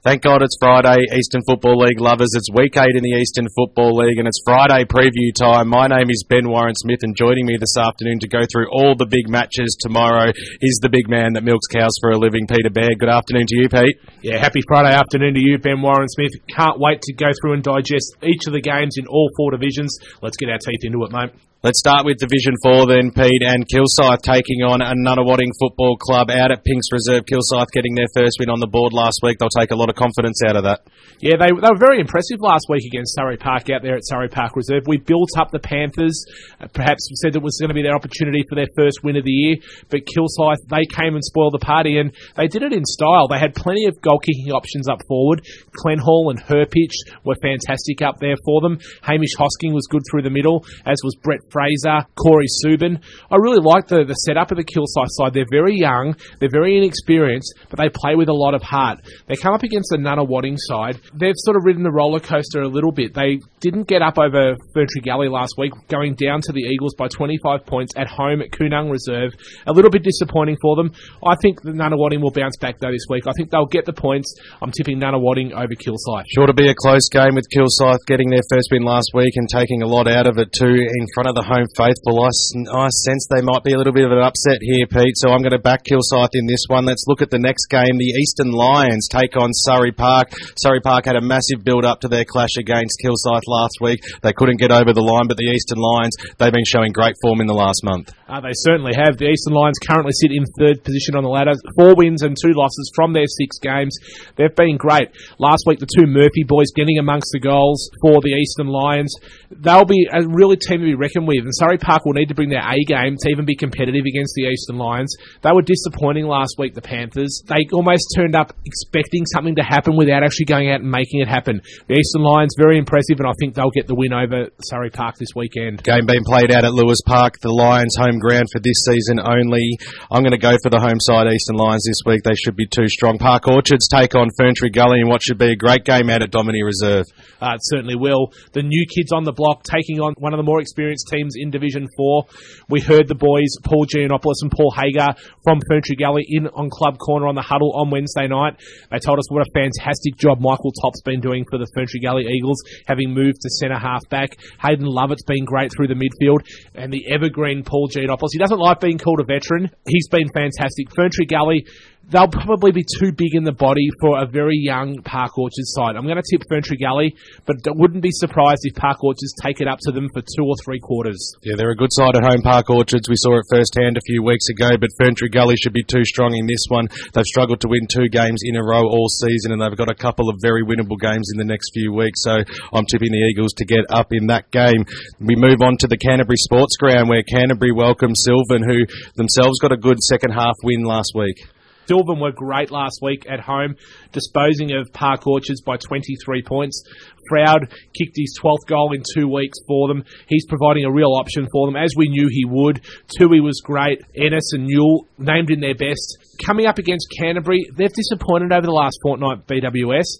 Thank God it's Friday, Eastern Football League lovers. It's week 8 in the Eastern Football League and it's Friday preview time. My name is Ben Warren-Smith and joining me this afternoon to go through all the big matches tomorrow is the big man that milks cows for a living, Peter Baird. Good afternoon to you, Pete. Yeah, happy Friday afternoon to you, Ben Warren-Smith. Can't wait to go through and digest each of the games in all 4 divisions. Let's get our teeth into it, mate. Let's start with Division 4 then, Pete, and Kilsyth taking on a Nunawading Football Club out at Pinks Reserve. Kilsyth getting their first win on the board last week. They'll take a lot of confidence out of that. Yeah, they were very impressive last week against Surrey Park out there at Surrey Park Reserve. We built up the Panthers. Perhaps we said that was going to be their opportunity for their first win of the year. But Kilsyth, they came and spoiled the party, and they did it in style. They had plenty of goal-kicking options up forward. Clenhall and Herpitch were fantastic up there for them. Hamish Hosking was good through the middle, as was Brett Fraser, Corey Subin. I really like the setup of the Kilsyth side. They're very young, they're very inexperienced, but they play with a lot of heart. They come up against the Nunawading side. They've sort of ridden the roller coaster a little bit. They didn't get up over Ferntree Gully last week, going down to the Eagles by 25 points at home at Kooning Reserve. A little bit disappointing for them. I think the Nunawading will bounce back though this week. I think they'll get the points. I'm tipping Nunawading over Kilsyth. Sure to be a close game with Kilsyth getting their first win last week and taking a lot out of it too in front of the home faithful. I sense they might be a little bit of an upset here, Pete, so I'm going to back Kilsyth in this one. Let's look at the next game. The Eastern Lions take on Surrey Park. Surrey Park had a massive build-up to their clash against Kilsyth last week. They couldn't get over the line, but the Eastern Lions, they've been showing great form in the last month. They certainly have. The Eastern Lions currently sit in 3rd position on the ladder. 4 wins and 2 losses from their 6 games. They've been great. Last week, the 2 Murphy boys getting amongst the goals for the Eastern Lions. They'll be a really team to be reckoned with, and Surrey Park will need to bring their A game to even be competitive against the Eastern Lions. They were disappointing last week, the Panthers. They almost turned up expecting something to happen without actually going out and making it happen. The Eastern Lions, very impressive, and I think they'll get the win over Surrey Park this weekend. Game being played out at Lewis Park, the Lions home ground for this season only. I'm going to go for the home side Eastern Lions this week. They should be too strong. Park Orchards take on Ferntree Gully in what should be a great game out at Domini Reserve. It certainly will. The new kids on the block taking on one of the more experienced teams in Division 4. We heard the boys, Paul Giannopoulos and Paul Hager from Ferntree Gully in on Club Corner on the Huddle on Wednesday night. They told us what a fantastic job Michael Topp's been doing for the Ferntree Gully Eagles, having moved to centre half back. Hayden Lovett's been great through the midfield, and the evergreen Paul Giannopoulos. He doesn't like being called a veteran. He's been fantastic. Ferntree Gully, they'll probably be too big in the body for a very young Park Orchards side. I'm going to tip Ferntree Gully, but wouldn't be surprised if Park Orchards take it up to them for 2 or 3 quarters. Yeah, they're a good side at home, Park Orchards. We saw it firsthand a few weeks ago, but Ferntree Gully should be too strong in this one. They've struggled to win 2 games in a row all season, and they've got a couple of very winnable games in the next few weeks, so I'm tipping the Eagles to get up in that game. We move on to the Canterbury Sports Ground, where Canterbury welcome Sylvan, who themselves got a good second half win last week. Sylvan were great last week at home, disposing of Park Orchards by 23 points. Froud kicked his 12th goal in 2 weeks for them. He's providing a real option for them, as we knew he would. Tui was great. Ennis and Newell named in their best. Coming up against Canterbury, they've disappointed over the last fortnight, BWS.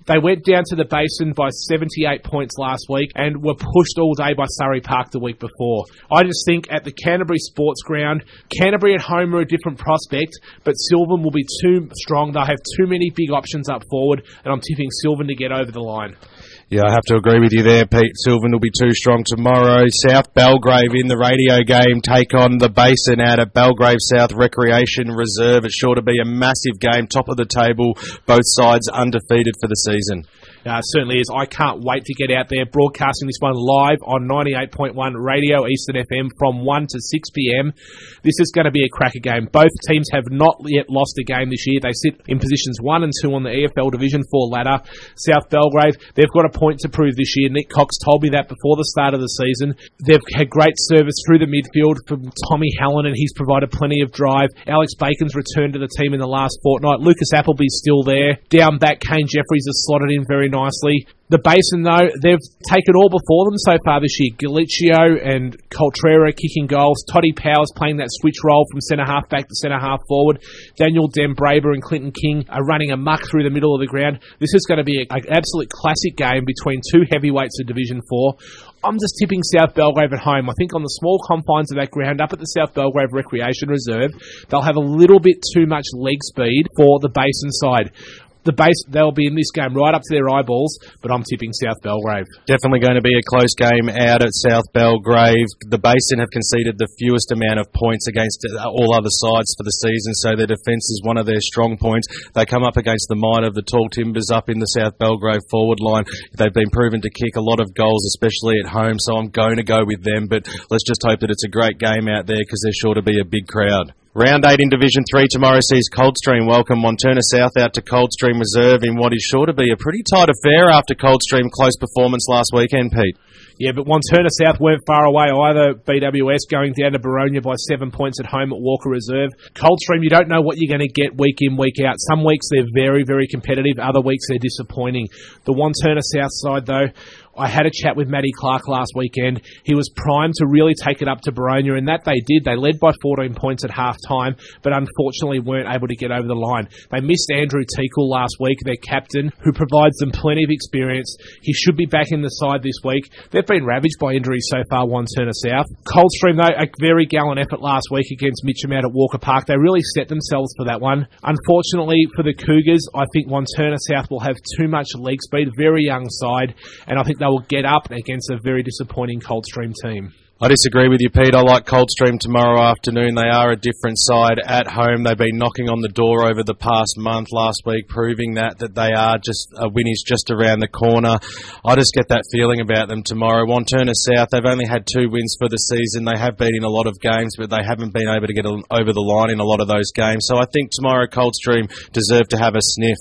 They went down to the Basin by 78 points last week and were pushed all day by Surrey Park the week before. I just think at the Canterbury Sports Ground, Canterbury at home are a different prospect, but Sylvan will be too strong. They'll have too many big options up forward, and I'm tipping Sylvan to get over the line. Yeah, I have to agree with you there, Pete. Sylvan will be too strong tomorrow. South Belgrave in the radio game take on the Basin out at Belgrave South Recreation Reserve. It's sure to be a massive game, top of the table, both sides undefeated for the season. It certainly is. I can't wait to get out there broadcasting this one live on 98.1 Radio Eastern FM from 1 to 6 p.m. This is going to be a cracker game. Both teams have not yet lost a game this year. They sit in positions 1 and 2 on the EFL Division 4 ladder. South Belgrave, they've got a point to prove this year. Nick Cox told me that before the start of the season. They've had great service through the midfield from Tommy Hallen, and he's provided plenty of drive. Alex Bacon's returned to the team in the last fortnight. Lucas Appleby's still there. Down back, Kane Jeffries has slotted in very nicely. The Basin, though, they've taken all before them so far this year. Galicio and Coltrera kicking goals. Toddy Powers playing that switch role from centre-half back to centre-half forward. Daniel Dembraber and Clinton King are running amok through the middle of the ground. This is going to be an absolute classic game between 2 heavyweights of Division 4. I'm just tipping South Belgrave at home. I think on the small confines of that ground up at the South Belgrave Recreation Reserve, they'll have a little bit too much leg speed for the Basin side. the base, they'll be in this game right up to their eyeballs, but I'm tipping South Belgrave. Definitely going to be a close game out at South Belgrave. The Basin have conceded the fewest amount of points against all other sides for the season, so their defence is one of their strong points. They come up against the might of the Tall Timbers up in the South Belgrave forward line. They've been proven to kick a lot of goals, especially at home, so I'm going to go with them, but let's just hope that it's a great game out there because there's sure to be a big crowd. Round 8 in Division 3 tomorrow sees Coldstream welcome Wantirna South out to Coldstream Reserve in what is sure to be a pretty tight affair after Coldstream close performance last weekend, Pete. Yeah, but Wantirna South weren't far away either. BWS going down to Boronia by 7 points at home at Walker Reserve. Coldstream, you don't know what you're going to get week in, week out. Some weeks they're very, very competitive. Other weeks they're disappointing. The Wantirna South side, though, I had a chat with Matty Clark last weekend. He was primed to really take it up to Boronia, and that they did. They led by 14 points at half-time, but unfortunately weren't able to get over the line. They missed Andrew Teakle last week, their captain, who provides them plenty of experience. He should be back in the side this week. They've been ravaged by injuries so far, Wantirna South. Coldstream, though, a very gallant effort last week against Mitchum out at Walker Park. They really set themselves for that one. Unfortunately for the Cougars, I think Wantirna South will have too much leg speed, very young side, and I think they will get up against a very disappointing Coldstream team. I disagree with you, Pete. I like Coldstream tomorrow afternoon. They are a different side at home. They've been knocking on the door over the past month, last week, proving that they are just, a win is just around the corner. I just get that feeling about them tomorrow. Wantirna South, they've only had 2 wins for the season. They have been in a lot of games, but they haven't been able to get over the line in a lot of those games. So I think tomorrow Coldstream deserve to have a sniff.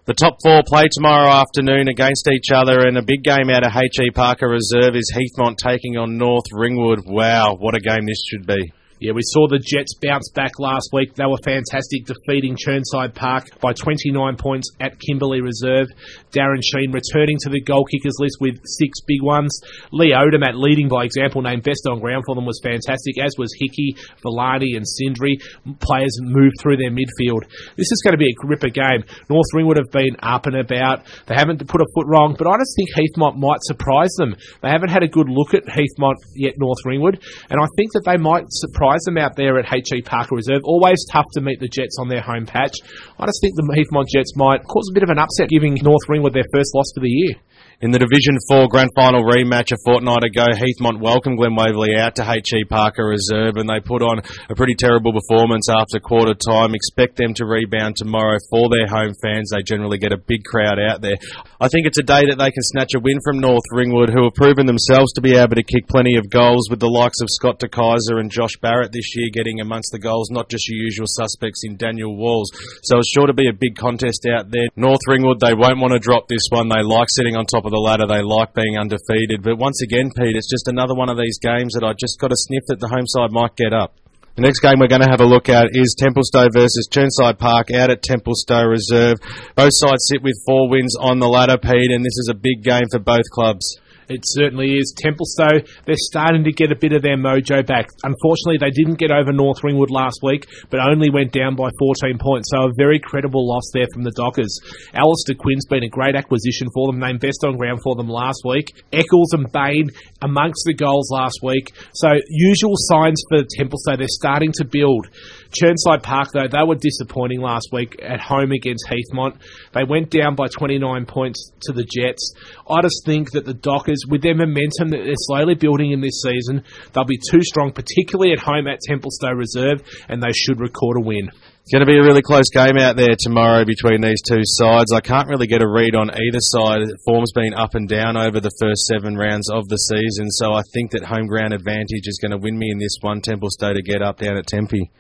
The top 4 play tomorrow afternoon against each other, and a big game out of H.E. Parker Reserve is Heathmont taking on North Ringwood. Wow, what a game this should be. Yeah, we saw the Jets bounce back last week. They were fantastic, defeating Chirnside Park by 29 points at Kimberley Reserve. Darren Sheen returning to the goal kickers list with 6 big ones. Lee Odomat leading by example, named best on ground for them, was fantastic, as was Hickey, Villani and Sindri. Players moved through their midfield. This is going to be a gripper game. North Ringwood have been up and about. They haven't put a foot wrong, but I just think Heathmont might surprise them. They haven't had a good look at Heathmont yet, North Ringwood, and I think that they might surprise them out there at H.E. Parker Reserve. Always tough to meet the Jets on their home patch. I just think the Heathmont Jets might cause a bit of an upset, giving North Ringwood their first loss for the year. In the Division 4 Grand Final rematch a fortnight ago, Heathmont welcomed Glen Waverley out to H.E. Parker Reserve, and they put on a pretty terrible performance after quarter time. Expect them to rebound tomorrow for their home fans. They generally get a big crowd out there. I think it's a day that they can snatch a win from North Ringwood, who have proven themselves to be able to kick plenty of goals, with the likes of Scott De Kaiser and Josh Barrett this year getting amongst the goals, not just your usual suspects in Daniel Walls. So it's sure to be a big contest out there. North Ringwood, they won't want to drop this one. They like sitting on top of the ladder. They like being undefeated. But once again, Pete, it's just another one of these games that I just got a sniff that the home side might get up. The next game we're going to have a look at is Templestowe versus Chirnside Park out at Templestowe Reserve. Both sides sit with 4 wins on the ladder, Pete, and this is a big game for both clubs. It certainly is. Templestowe, they're starting to get a bit of their mojo back. Unfortunately, they didn't get over North Ringwood last week, but only went down by 14 points, so a very credible loss there from the Dockers. Alistair Quinn's been a great acquisition for them, named best on ground for them last week. Eccles and Baird amongst the goals last week. So usual signs for Templestowe, they're starting to build. Chirnside Park, though, they were disappointing last week at home against Heathmont. They went down by 29 points to the Jets. I just think that the Dockers, with their momentum that they're slowly building in this season, they'll be too strong, particularly at home at Templestowe Reserve, and they should record a win. It's going to be a really close game out there tomorrow between these two sides. I can't really get a read on either side. Form's been up and down over the first 7 rounds of the season, so I think that home ground advantage is going to win me in this one, Templestowe to get up down at Tempe.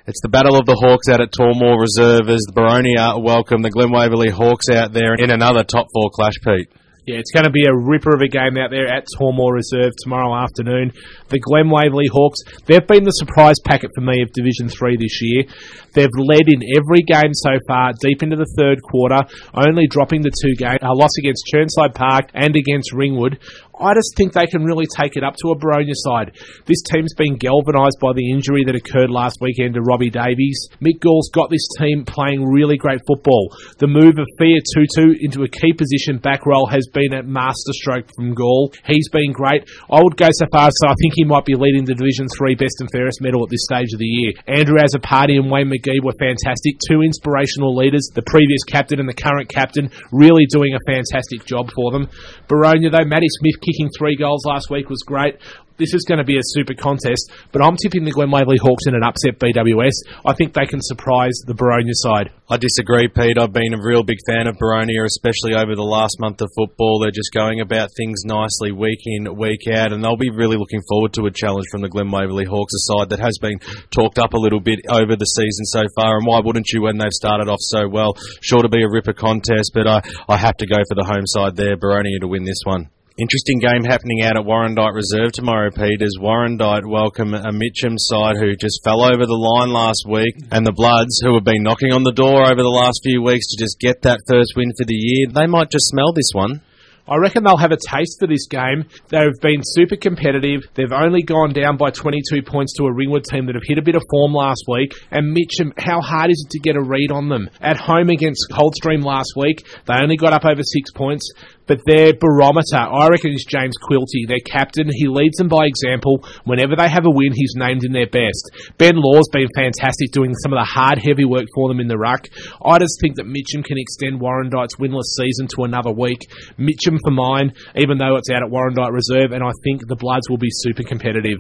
It's the Battle of the Hawks out at Tormore Reserve as the Boronia welcome the Glen Waverley Hawks out there in another top 4 clash, Pete. Yeah, it's going to be a ripper of a game out there at Tormore Reserve tomorrow afternoon. The Glen Waverley Hawks, they've been the surprise packet for me of Division 3 this year. They've led in every game so far, deep into the third quarter, only dropping the 2 games, a loss against Chirnside Park and against Ringwood. I just think they can really take it up to a Boronia side. This team's been galvanised by the injury that occurred last weekend to Robbie Davies. Mick Gall's got this team playing really great football. The move of Fia Tutu into a key position back row has been a masterstroke from Gall. He's been great. I would go so far as I think he might be leading the Division 3 Best and Fairest medal at this stage of the year. Andrew Azzopardi and Wayne McGee were fantastic. Two inspirational leaders, the previous captain and the current captain, really doing a fantastic job for them. Boronia, though, Matty Smith kicking 3 goals last week was great. This is going to be a super contest, but I'm tipping the Glen Waverley Hawks in an upset BWS. I think they can surprise the Boronia side. I disagree, Pete. I've been a real big fan of Boronia, especially over the last month of football. They're just going about things nicely week in, week out, and they'll be really looking forward to a challenge from the Glen Waverley Hawks, a side that has been talked up a little bit over the season so far, and why wouldn't you when they've started off so well? Sure to be a ripper contest, but I have to go for the home side there, Boronia, to win this one. Interesting game happening out at Warrandyte Reserve tomorrow, Pete, as Warrandyte welcome a Mitchum side who just fell over the line last week, and the Bloods, who have been knocking on the door over the last few weeks to just get that first win for the year, they might just smell this one. I reckon they'll have a taste for this game. They've been super competitive. They've only gone down by 22 points to a Ringwood team that have hit a bit of form last week. And Mitchum, how hard is it to get a read on them? At home against Coldstream last week, they only got up over 6 points. But their barometer, I reckon, is James Quilty, their captain. He leads them by example. Whenever they have a win, he's named in their best. Ben Law's been fantastic doing some of the hard, heavy work for them in the ruck. I just think that Mitchum can extend Warrandyte's winless season to another week. Mitchum for mine, even though it's out at Warrandyte Reserve, and I think the Bloods will be super competitive.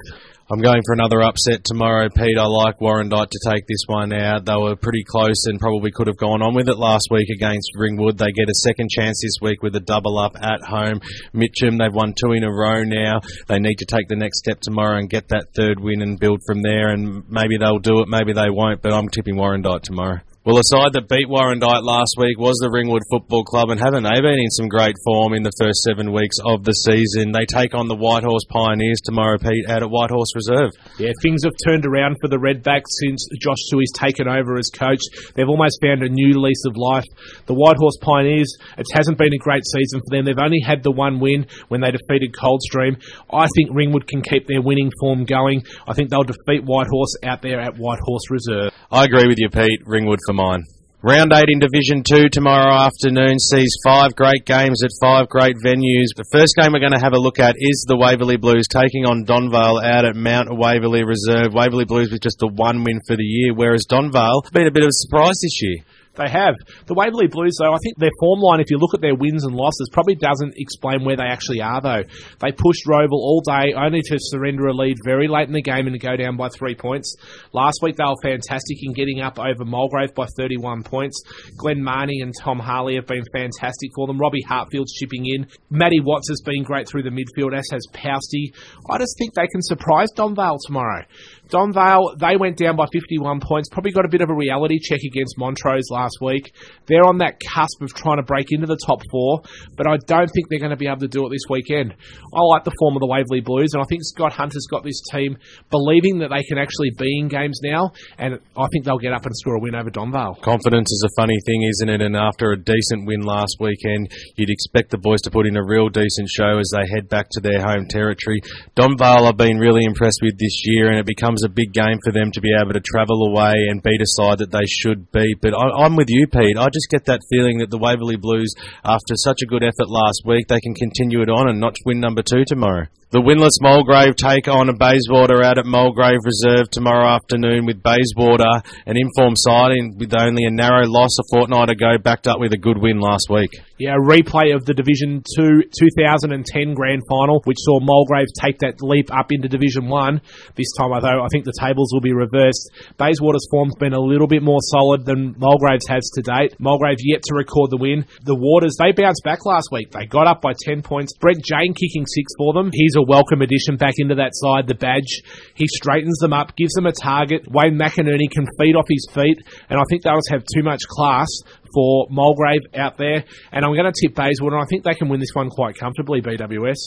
I'm going for another upset tomorrow, Pete. I like Warrandyte to take this one out. They were pretty close and probably could have gone on with it last week against Ringwood. They get a second chance this week with a double up at home. Mitchum, they've won 2 in a row now. They need to take the next step tomorrow and get that third win and build from there, and maybe they'll do it, maybe they won't, but I'm tipping Warrandyte tomorrow. Well, the side that beat Warrandyte last week was the Ringwood Football Club, and haven't they been in some great form in the first 7 weeks of the season? They take on the Whitehorse Pioneers tomorrow, Pete, out at Whitehorse Reserve. Yeah, things have turned around for the Redbacks since Josh Tui's taken over as coach. They've almost found a new lease of life. The Whitehorse Pioneers, it hasn't been a great season for them. They've only had the one win when they defeated Coldstream. I think Ringwood can keep their winning form going. I think they'll defeat Whitehorse out there at Whitehorse Reserve. I agree with you, Pete. Ringwood for mine. Round 8 in Division 2 tomorrow afternoon sees 5 great games at 5 great venues. The first game we're going to have a look at is the Waverley Blues taking on Donvale out at Mount Waverley Reserve. Waverley Blues with just the 1 win for the year, whereas Donvale been a bit of a surprise this year. They have. The Waverley Blues, though, I think their form line, if you look at their wins and losses, probably doesn't explain where they actually are, though. They pushed Roble all day, only to surrender a lead very late in the game and to go down by 3 points. Last week, they were fantastic in getting up over Mulgrave by 31 points. Glen Marnie and Tom Harley have been fantastic for them. Robbie Hartfield's chipping in. Matty Watts has been great through the midfield, as has Pousty. I just think they can surprise Donvale tomorrow. Donvale, they went down by 51 points, probably got a bit of a reality check against Montrose last week. They're on that cusp of trying to break into the top 4, but I don't think they're going to be able to do it this weekend. I like the form of the Waverley Blues, and I think Scott Hunter's got this team believing that they can actually be in games now, and I think they'll get up and score a win over Donvale. Confidence is a funny thing, isn't it? And after a decent win last weekend, you'd expect the boys to put in a real decent show as they head back to their home territory. Donvale I've been really impressed with this year, and it becomes a big game for them to be able to travel away and beat a side that they should beat. But I'm with you, Pete. I just get that feeling that the Waverley Blues, after such a good effort last week, they can continue it on and not win number 2 tomorrow. The winless Mulgrave take on a Bayswater out at Mulgrave Reserve tomorrow afternoon, with Bayswater, an informed side with only a narrow loss a fortnight ago, backed up with a good win last week. Yeah, a replay of the Division 2 2010 Grand Final, which saw Mulgrave take that leap up into Division 1. This time, though, I think the tables will be reversed. Bayswater's form's been a little bit more solid than Mulgrave's has to date. Mulgrave's yet to record the win. The Waters, they bounced back last week. They got up by 10 points. Brent Jane kicking 6 for them. He's a welcome addition back into that side, the badge. He straightens them up, gives them a target. Wayne McInerney can feed off his feet, and I think they'll just have too much class for Mulgrave out there. And I'm going to tip Bayswater, and I think they can win this one quite comfortably, BWS.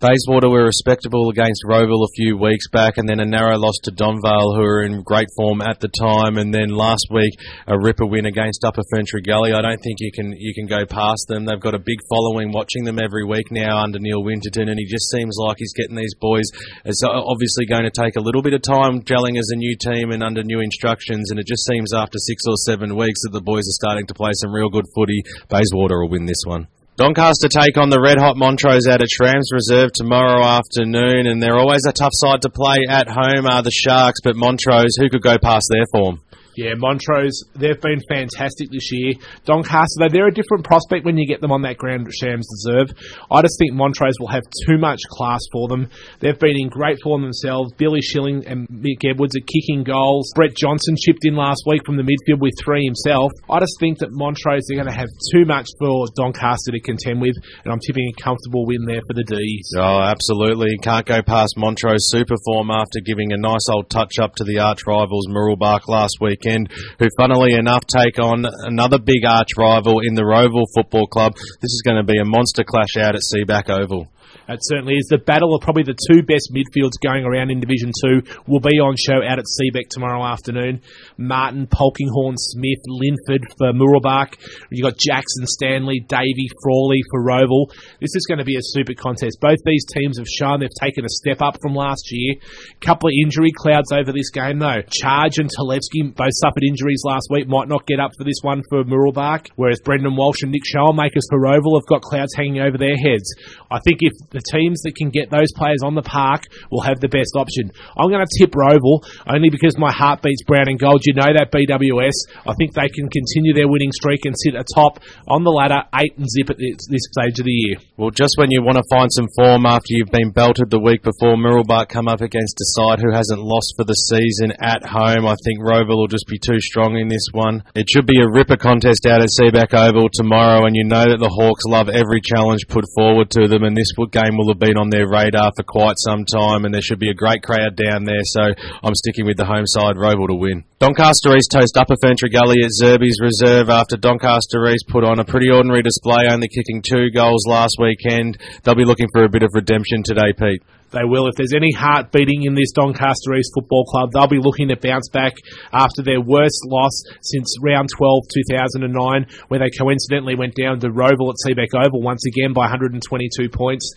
Bayswater were respectable against Roble a few weeks back, and then a narrow loss to Dunvale, who were in great form at the time, and then last week a ripper win against Upper Ferntree Gully. I don't think you can go past them. They've got a big following watching them every week now under Neil Winterton, and he just seems like he's getting these boys. It's obviously going to take a little bit of time gelling as a new team and under new instructions, and it just seems after 6 or 7 weeks that the boys are starting to play some real good footy. Bayswater will win this one. Doncaster take on the red-hot Montrose out at Trams Reserve tomorrow afternoon, and they're always a tough side to play at home are the Sharks, but Montrose, who could go past their form? Yeah, Montrose, they've been fantastic this year. Doncaster, though, they're a different prospect when you get them on that ground at Shams Reserve. I just think Montrose will have too much class for them. They've been in great form themselves. Billy Schilling and Mick Edwards are kicking goals. Brett Johnson chipped in last week from the midfield with 3 himself. I just think that Montrose are going to have too much for Doncaster to contend with, and I'm tipping a comfortable win there for the D's. Oh, absolutely. Can't go past Montrose super form after giving a nice old touch-up to the arch-rivals Murrelbach last week. Who, funnily enough, take on another big arch-rival in the Roble Football Club. This is going to be a monster clash out at Seaback Oval. It certainly is. The battle of probably the 2 best midfields going around in Division 2 will be on show out at Seabeck tomorrow afternoon. Martin, Polkinghorn, Smith, Linford for Murrelbach. You've got Jackson, Stanley, Davey, Frawley for Roble. This is going to be a super contest. Both these teams have shown they've taken a step up from last year. Couple of injury clouds over this game though. Charge and Talevsky both suffered injuries last week, might not get up for this one for Murrelbach, whereas Brendan Walsh and Nick Schoenmakers for Roble have got clouds hanging over their heads. I think if the teams that can get those players on the park will have the best option. I'm going to tip Roble, only because my heart beats brown and gold. You know that, BWS. I think they can continue their winning streak and sit atop on the ladder, 8 and zip at this stage of the year. Well, just when you want to find some form after you've been belted the week before, Murrelbach come up against a side who hasn't lost for the season at home. I think Roble will just be too strong in this one. It should be a ripper contest out at Seaback Oval tomorrow, and you know that the Hawks love every challenge put forward to them, and this game will have been on their radar for quite some time, and there should be a great crowd down there, so I'm sticking with the home side, Roble to win. Doncaster East host Upper Ferntree Gully at Zerby's Reserve after Doncaster East put on a pretty ordinary display, only kicking 2 goals last weekend. They'll be looking for a bit of redemption today, Pete. They will. If there's any heart beating in this Doncaster East Football Club, they'll be looking to bounce back after their worst loss since round 12, 2009, where they coincidentally went down to Roble at Seabeck Oval once again by 122 points.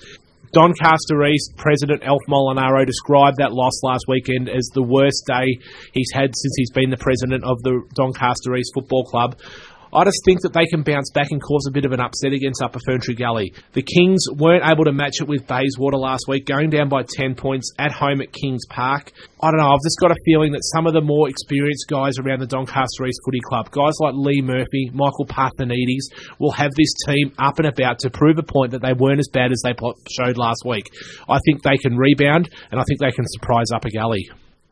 Doncaster East President Alf Molinaro described that loss last weekend as the worst day he's had since he's been the president of the Doncaster East Football Club. I just think that they can bounce back and cause a bit of an upset against Upper Ferntree Gully. The Kings weren't able to match it with Bayswater last week, going down by 10 points at home at Kings Park. I don't know, I've just got a feeling that some of the more experienced guys around the Doncaster East Footy Club, guys like Lee Murphy, Michael Parthenides, will have this team up and about to prove a point that they weren't as bad as they showed last week. I think they can rebound, and I think they can surprise Upper Gully.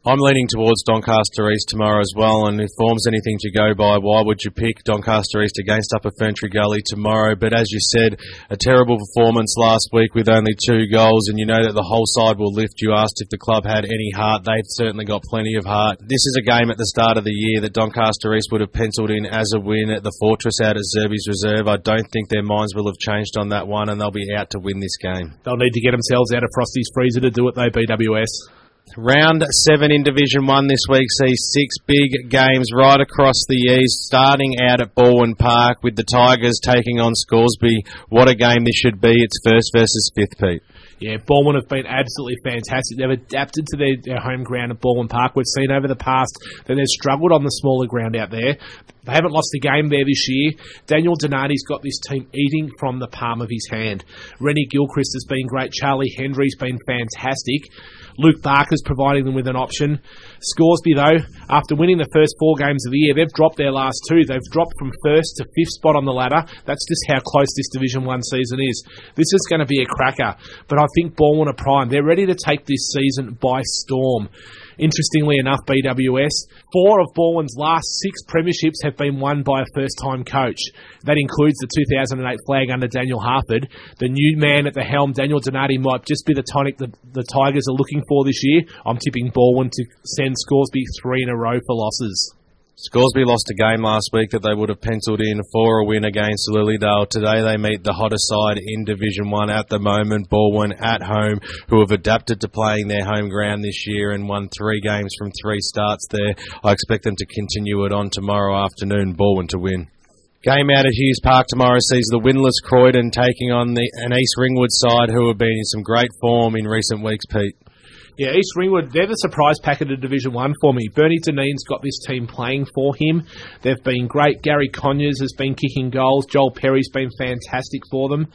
I'm leaning towards Doncaster East tomorrow as well, and if form's anything to go by, why would you pick Doncaster East against Upper Ferntree Gully tomorrow? But as you said, a terrible performance last week with only 2 goals, and you know that the whole side will lift. You asked if the club had any heart. They've certainly got plenty of heart. This is a game at the start of the year that Doncaster East would have penciled in as a win at the Fortress out at Zerby's Reserve. I don't think their minds will have changed on that one, and they'll be out to win this game. They'll need to get themselves out of Frosty's freezer to do it though, BWS. Round 7 in Division 1 this week sees 6 big games right across the east, starting out at Balwyn Park with the Tigers taking on Scoresby. What a game this should be. It's first versus fifth, Pete. Yeah, Balwyn have been absolutely fantastic. They've adapted to their home ground at Balwyn Park. We've seen over the past that they've struggled on the smaller ground out there. They haven't lost a game there this year. Daniel Donati's got this team eating from the palm of his hand. Rennie Gilchrist has been great. Charlie Hendry's been fantastic. Luke Barker's providing them with an option. Scoresby, though, after winning the first 4 games of the year, they've dropped their last 2. They've dropped from 1st to 5th spot on the ladder. That's just how close this Division 1 season is. This is going to be a cracker, but I think Balwyn are prime. They're ready to take this season by storm. Interestingly enough, BWS, 4 of Balwyn's last 6 premierships have been won by a first-time coach. That includes the 2008 flag under Daniel Harford. The new man at the helm, Daniel Donati, might just be the tonic that the Tigers are looking for this year. I'm tipping Balwyn to send Scoresby 3 in a row for losses. Scoresby lost a game last week that they would have penciled in for a win against Lilydale. Today they meet the hotter side in Division 1 at the moment, Balwyn at home, who have adapted to playing their home ground this year and won 3 games from 3 starts there. I expect them to continue it on tomorrow afternoon, Balwyn to win. Game out at Hughes Park tomorrow sees the winless Croydon taking on an East Ringwood side who have been in some great form in recent weeks, Pete. Yeah, East Ringwood, they're the surprise packet of Division 1 for me. Bernie Deneen's got this team playing for him. They've been great. Gary Conyers has been kicking goals. Joel Perry's been fantastic for them.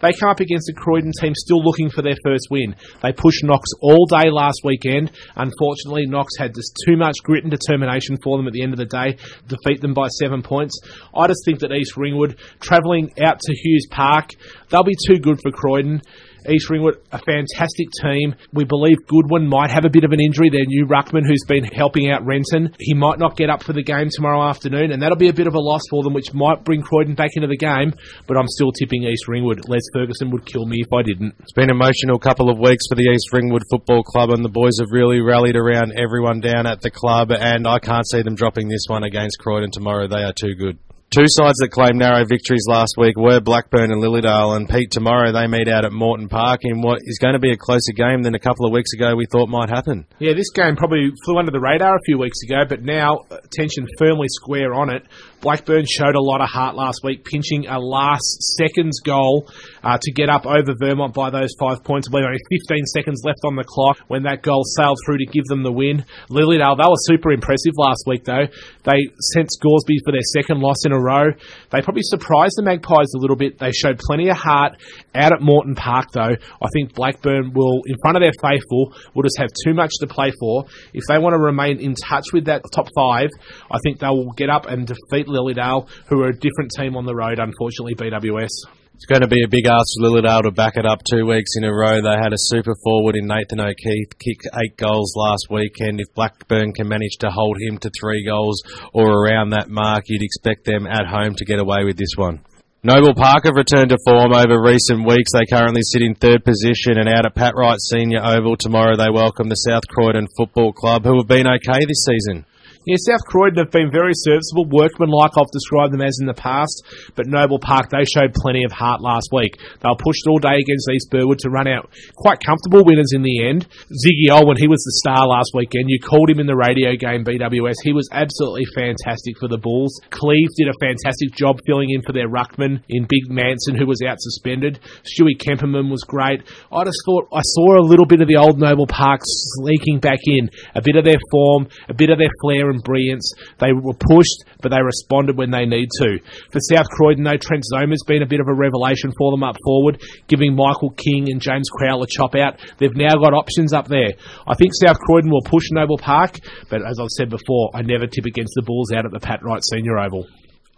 They come up against a Croydon team still looking for their first win. They pushed Knox all day last weekend. Unfortunately, Knox had just too much grit and determination for them at the end of the day, defeat them by 7 points. I just think that East Ringwood, travelling out to Hughes Park, they'll be too good for Croydon. East Ringwood, a fantastic team. We believe Goodwin might have a bit of an injury, their new ruckman who's been helping out Renton. He might not get up for the game tomorrow afternoon, and that'll be a bit of a loss for them, which might bring Croydon back into the game, but I'm still tipping East Ringwood. Les Ferguson would kill me if I didn't. It's been an emotional couple of weeks for the East Ringwood Football Club, and the boys have really rallied around everyone down at the club, and I can't see them dropping this one against Croydon tomorrow. They are too good. 2 sides that claimed narrow victories last week were Blackburn and Lilydale, and Pete, tomorrow they meet out at Moreton Park in what is going to be a closer game than a couple of weeks ago we thought might happen. Yeah, this game probably flew under the radar a few weeks ago, but now attention firmly square on it. Blackburn showed a lot of heart last week, pinching a last seconds goal to get up over Vermont by those 5 points. I believe only 15 seconds left on the clock when that goal sailed through to give them the win. Lilydale, they were super impressive last week though. They sent Scoresby for their second loss in a row. They probably surprised the Magpies a little bit. They showed plenty of heart out at Moreton Park though. I think Blackburn will, in front of their faithful, will just have too much to play for. If they want to remain in touch with that top 5, I think they will get up and defeat Lilydale, who are a different team on the road, unfortunately, BWS. It's going to be a big ask for Lilydale to back it up 2 weeks in a row. They had a super forward in Nathan O'Keefe kick 8 goals last weekend. If Blackburn can manage to hold him to 3 goals or around that mark, you'd expect them at home to get away with this one. Noble Park have returned to form over recent weeks. They currently sit in 3rd position, and out at Pat Wright Senior Oval tomorrow they welcome the South Croydon Football Club, who have been okay this season. Yeah, South Croydon have been very serviceable, workmanlike I've described them as in the past, but Noble Park, they showed plenty of heart last week. They were pushed all day against East Burwood to run out quite comfortable winners in the end. Ziggy Olwen, he was the star last weekend. You called him in the radio game, BWS. He was absolutely fantastic for the Bulls. Cleve did a fantastic job filling in for their ruckman in Big Manson, who was out suspended. Stewie Kemperman was great. I just thought I saw a little bit of the old Noble Park sneaking back in, a bit of their form, a bit of their flair and brilliance. They were pushed, but they responded when they need to. For South Croydon, though, Trent Zoma's been a bit of a revelation for them up forward, giving Michael King and James Crowell a chop out. They've now got options up there. I think South Croydon will push Noble Park, but as I've said before, I never tip against the Bulls out at the Pat Wright Senior Oval.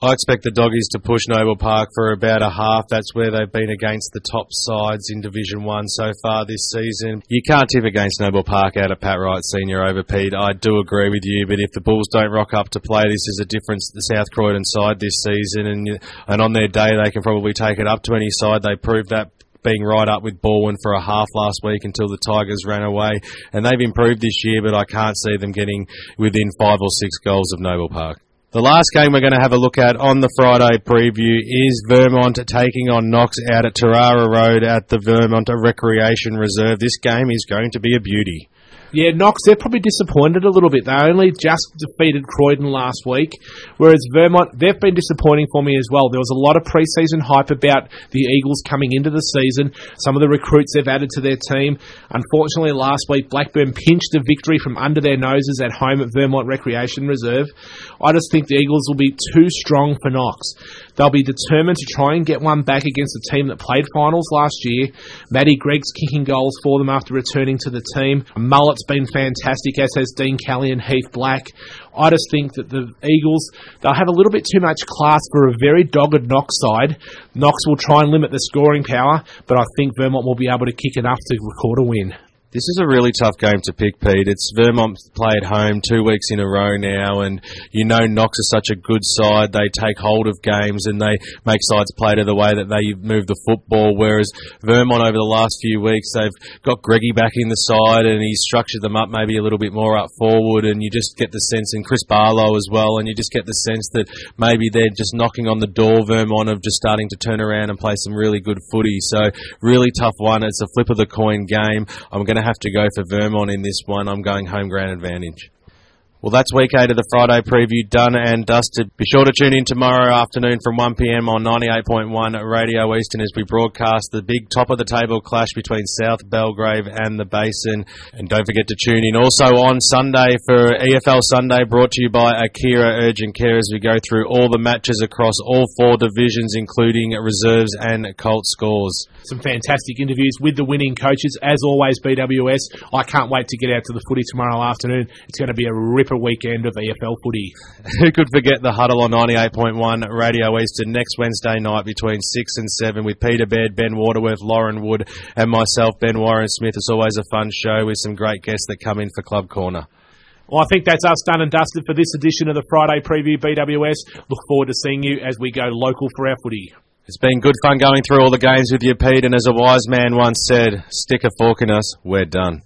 I expect the Doggies to push Noble Park for about a half. That's where they've been against the top sides in Division 1 so far this season. You can't tip against Noble Park out of Pat Wright Senior over, Pete. I do agree with you, but if the Bulls don't rock up to play, this is a difference to the South Croydon side this season, and on their day they can probably take it up to any side. They proved that being right up with Balwyn for a half last week until the Tigers ran away, and they've improved this year, but I can't see them getting within 5 or 6 goals of Noble Park. The last game we're going to have a look at on the Friday preview is Vermont taking on Knox out at Tarara Road at the Vermont Recreation Reserve. This game is going to be a beauty. Yeah, Knox, they're probably disappointed a little bit. They only just defeated Croydon last week, whereas Vermont, they've been disappointing for me as well. There was a lot of pre-season hype about the Eagles coming into the season, some of the recruits they've added to their team. Unfortunately, last week, Blackburn pinched a victory from under their noses at home at Vermont Recreation Reserve. I just think the Eagles will be too strong for Knox. They'll be determined to try and get one back against a team that played finals last year. Matty Gregg's kicking goals for them after returning to the team. Mullet's been fantastic, as has Dean Kelly and Heath Black. I just think that the Eagles, they'll have a little bit too much class for a very dogged Knox side. Knox will try and limit the scoring power, but I think Vermont will be able to kick enough to record a win. This is a really tough game to pick, Pete. It's Vermont play at home 2 weeks in a row now, and you know Knox is such a good side. They take hold of games and they make sides play to the way that they move the football, whereas Vermont over the last few weeks, they've got Greggy back in the side and he's structured them up maybe a little bit more up forward, and you just get the sense, and Chris Barlow as well, and you just get the sense that maybe they're just knocking on the door, Vermont, of just starting to turn around and play some really good footy. So really tough one. It's a flip of the coin game. I'm going to have to go for Vermont in this one. I'm going home ground advantage. Well, that's week 8 of the Friday preview done and dusted. Be sure to tune in tomorrow afternoon from 1pm on 98.1 Radio Eastern as we broadcast the big top-of-the-table clash between South Belgrave and the Basin. And don't forget to tune in also on Sunday for EFL Sunday, brought to you by Akira Urgent Care, as we go through all the matches across all 4 divisions, including reserves and Colt scores. Some fantastic interviews with the winning coaches. As always, BWS, I can't wait to get out to the footy tomorrow afternoon. It's going to be a ripper weekend of EFL footy. Who could forget the huddle on 98.1 Radio Eastern next Wednesday night between 6 and 7 with Peter Baird, Ben Waterworth, Lauren Wood and myself, Ben Warren Smith. It's always a fun show with some great guests that come in for Club Corner. Well, I think that's us done and dusted for this edition of the Friday Preview BWS. Look forward to seeing you as we go local for our footy. It's been good fun going through all the games with you, Pete, and as a wise man once said, stick a fork in us, we're done.